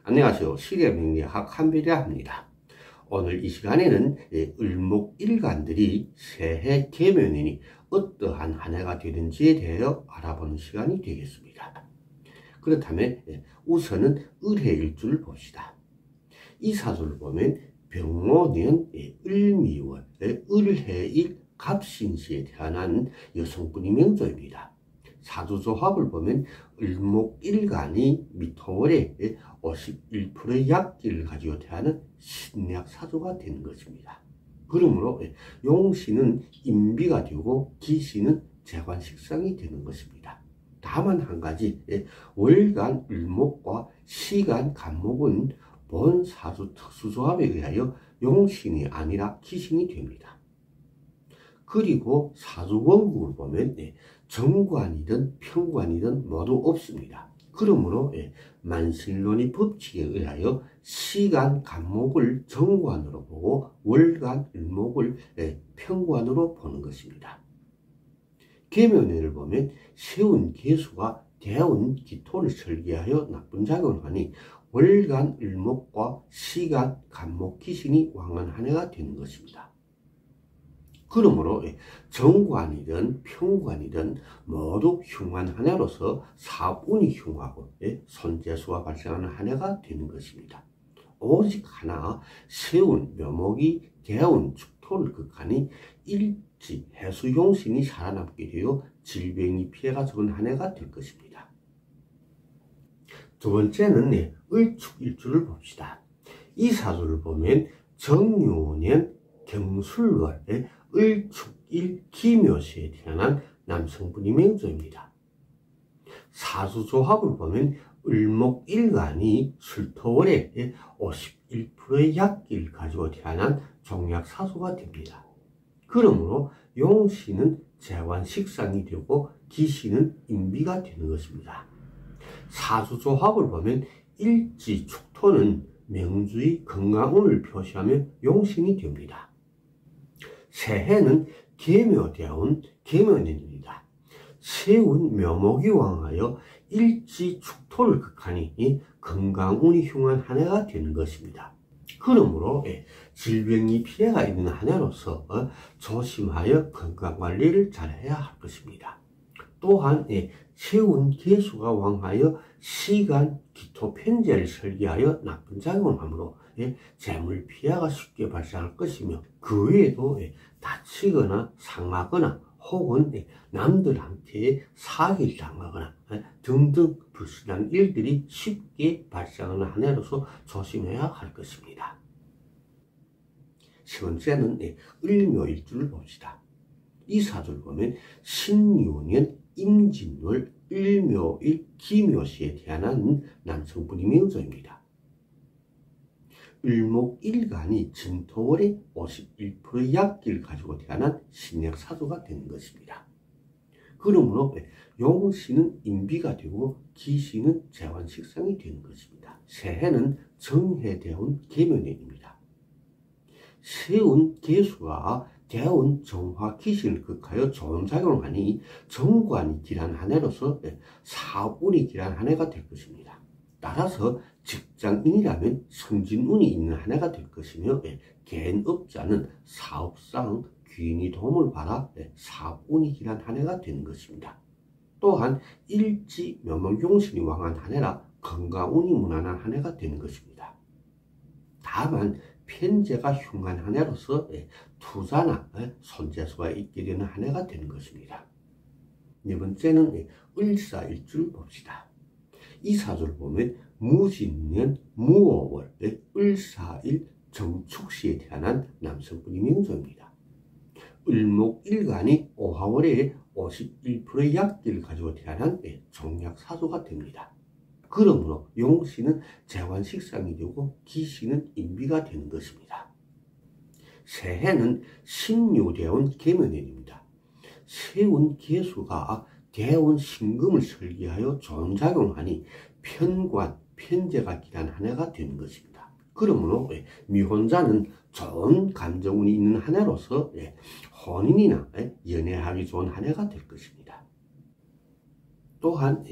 안녕하세요. 시계명리학 한별이라 합니다. 오늘 이 시간에는 을목일간들이 새해 개묘년이 어떠한 한 해가 되는지에 대하여 알아보는 시간이 되겠습니다. 그렇다면 우선은 을해일주를 봅시다. 이 사주를 보면 병모년 을미월 을해일 갑신시에 태어난 여성분이 명조입니다. 사주조합을 보면 을목일간이 미토월에 51%의 약기를 가지고 태어난 신약 사주가 되는 것입니다. 그러므로 용신은 임비가 되고 기신은 재관식상이 되는 것입니다. 다만 한 가지, 월간 을목과 시간 간목은 본 사주 특수조합에 의하여 용신이 아니라 기신이 됩니다. 그리고 사주 원국을 보면 정관이든 평관이든 모두 없습니다. 그러므로 만실론의 법칙에 의하여 시간 간목을 정관으로 보고 월간 을목을 평관으로 보는 것입니다. 개묘년을 보면 세운 개수가 대운 기토를 설계하여 나쁜 작용을 하니 월간 을목과 시간 간목 기신이 왕한 한 해가 되는 것입니다. 그러므로 정관이든 평관이든 모두 흉한 한 해로서 사업운이 흉하고 손재수가 발생하는 한 해가 되는 것입니다. 오직 하나 세운 묘목이 대운 축토를 극하니 일지 해수용신이 살아남게 되어 질병이 피해가 적은 한 해가 될 것입니다. 두 번째는 을축일주를 봅시다. 이 사주를 보면 정유년 경술월 을축일 기묘시에 태어난 남성분이 명조입니다. 사주조합을 보면 을목일간이 술토월에 51%의 약기를 가지고 태어난 종약사주가 됩니다. 그러므로 용신은 재관식상이 되고 기신은 임비가 되는 것입니다. 사주조합을 보면 일지축토는 명주의 건강운을 표시하며 용신이 됩니다. 새해는 개묘대운 개묘년입니다. 세운 묘목이 왕하여 일지축토를 극하니 건강운이 흉한 한 해가 되는 것입니다. 그러므로 질병이 피해가 있는 한 해로서 조심하여 건강관리를 잘 해야 할 것입니다. 또한 세운 개수가 왕하여 시간 기토 편제를 설계하여 나쁜 작용을 하므로 재물 피해가 쉽게 발생할 것이며 그 외에도 다치거나 상하거나 혹은 남들한테 사기를 당하거나 등등 불순한 일들이 쉽게 발생하는 한 해로서 조심해야 할 것입니다. 세 번째는 을묘일주를 봅시다. 이 사주를 보면 신유년 임진월 을묘일 기묘시에 태어난 남성분이 명조입니다. 을목일간이 진토월에 51%의 약기를 가지고 태어난 신약 사주가 되는 것입니다. 그러므로 용신은 임비가 되고 기신은 재관식상이 되는 것입니다. 새해는 정해대운 개묘년입니다. 세운 개수가 대운 정화 기신을 극하여 좋은 작용을 하니 정관이 길한 한 해로서 사업운이 길한 한 해가 될 것입니다. 따라서 직장인이라면 승진운이 있는 한 해가 될 것이며 개인업자는 사업상 귀인의 도움을 받아 사업운이 길한 한 해가 되는 것입니다. 또한 일지 묘목용신이 왕한 한 해라 건강운이 무난한 한 해가 되는 것입니다. 다만 편제가 흉한 한 해로서 투자나 손재수가 있게 되는 한 해가 되는 것입니다. 네 번째는 을사일주를 봅시다. 이 사주를 보면 무진년 무오월 을사일 정축시에 태어난 남성분이 명조입니다. 을목일간이 오하월에 51%의 약기를 가지고 태어난 종약사주가 됩니다. 그러므로 용신은 재관식상이 되고 기신은 임비가 되는 것입니다. 새해는 신유대운 개묘년입니다. 세운 개수가 대운 신금을 설계하여 좋은 작용을 하니 편관, 편제가 길한 한 해가 되는 것입니다. 그러므로 미혼자는 좋은 감정운이 있는 한 해로서 혼인이나 연애하기 좋은 한 해가 될 것입니다. 또한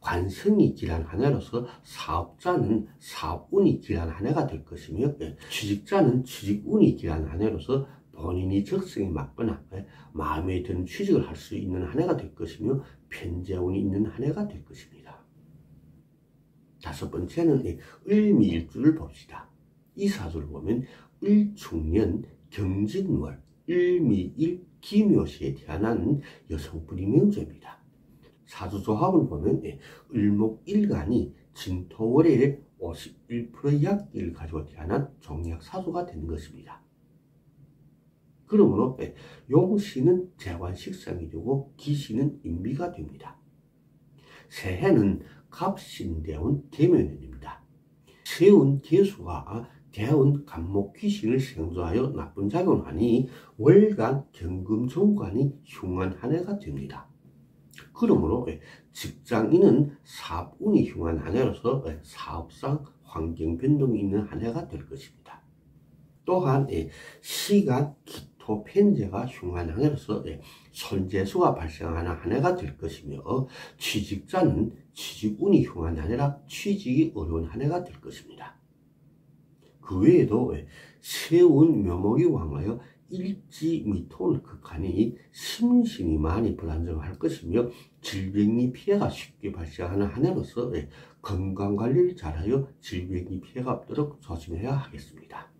관성이 길한 한 해로서 사업자는 사업운이 길한 한 해가 될 것이며 취직자는 취직운이 길한 한 해로서 본인이 적성에 맞거나 마음에 드는 취직을 할 수 있는 한 해가 될 것이며 편재운이 있는 한 해가 될 것입니다. 다섯 번째는 을미일주를 봅시다. 이 사주를 보면 을축년, 경진월, 을미일, 기묘시에 태어난 여성분이 명조입니다. 사주조합을 보면 을목일간이 진토월의 51%의 약기를 가지고 태어난 종약사주가 되는 것입니다. 그러므로 용신은 재관식상이 되고 기신은 인비가 됩니다. 새해는 갑신대운 계묘년입니다. 세운 개수가 대운 간목 귀신을 생조하여 나쁜 작용을 하니 월간 경금정관이 흉한 한 해가 됩니다. 그러므로 직장인은 사업운이 흉한 한 해로서 사업상 환경 변동이 있는 한 해가 될 것입니다. 또한 시간, 기토, 편재가 흉한 한 해로서 손재수가 발생하는 한 해가 될 것이며 취직자는 취직운이 흉한 한 해라 취직이 어려운 한 해가 될 것입니다. 그 외에도 세운 묘목이 왕하여 일지 미토를 극하니 심신이 많이 불안정할 것이며 질병이 피해가 쉽게 발생하는 한 해로서 건강관리를 잘하여 질병이 피해가 없도록 조심해야 하겠습니다.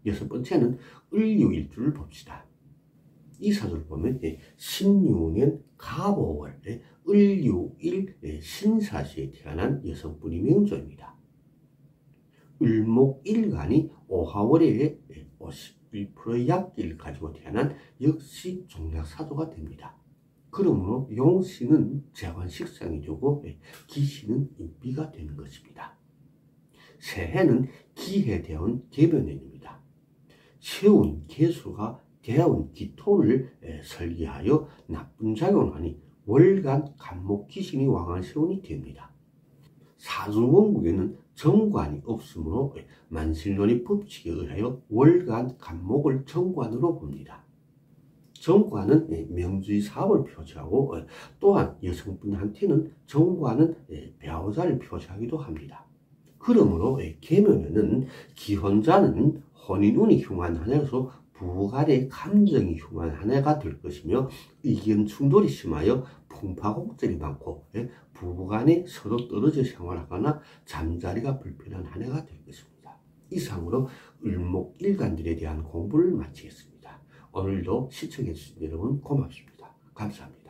여섯 번째는 을유일주를 봅시다. 이 사주를 보면 16년 갑오월 을유일 신사시에 태어난 여성분이 명조입니다. 을목일간이 오하월에 51%의 약기를 가지고 태어난 역시 종약사주가 됩니다. 그러므로 용신은 재관식상이 되고 기신은 인비가 되는 것입니다. 새해는 기해대운 계변년입니다. 세운 개수가 대운 기토를 설계하여 나쁜 작용을 하니 월간 간목 기신이 왕한 세운이 됩니다. 사주원국에는 정관이 없으므로 만실론의 법칙에 의하여 월간 간목을 정관으로 봅니다. 정관은 명주의 사업을 표시하고 또한 여성분한테는 정관은 배우자를 표시하기도 합니다. 그러므로 계묘년은 기혼자는 혼인운이 흉한 한 해로서 부부간의 감정이 흉한 한 해가 될 것이며 의견 충돌이 심하여 풍파곡절이 많고 부부간에 서로 떨어져 생활하거나 잠자리가 불편한 한 해가 될 것입니다. 이상으로 을목일간들에 대한 공부를 마치겠습니다. 오늘도 시청해주신 여러분 고맙습니다. 감사합니다.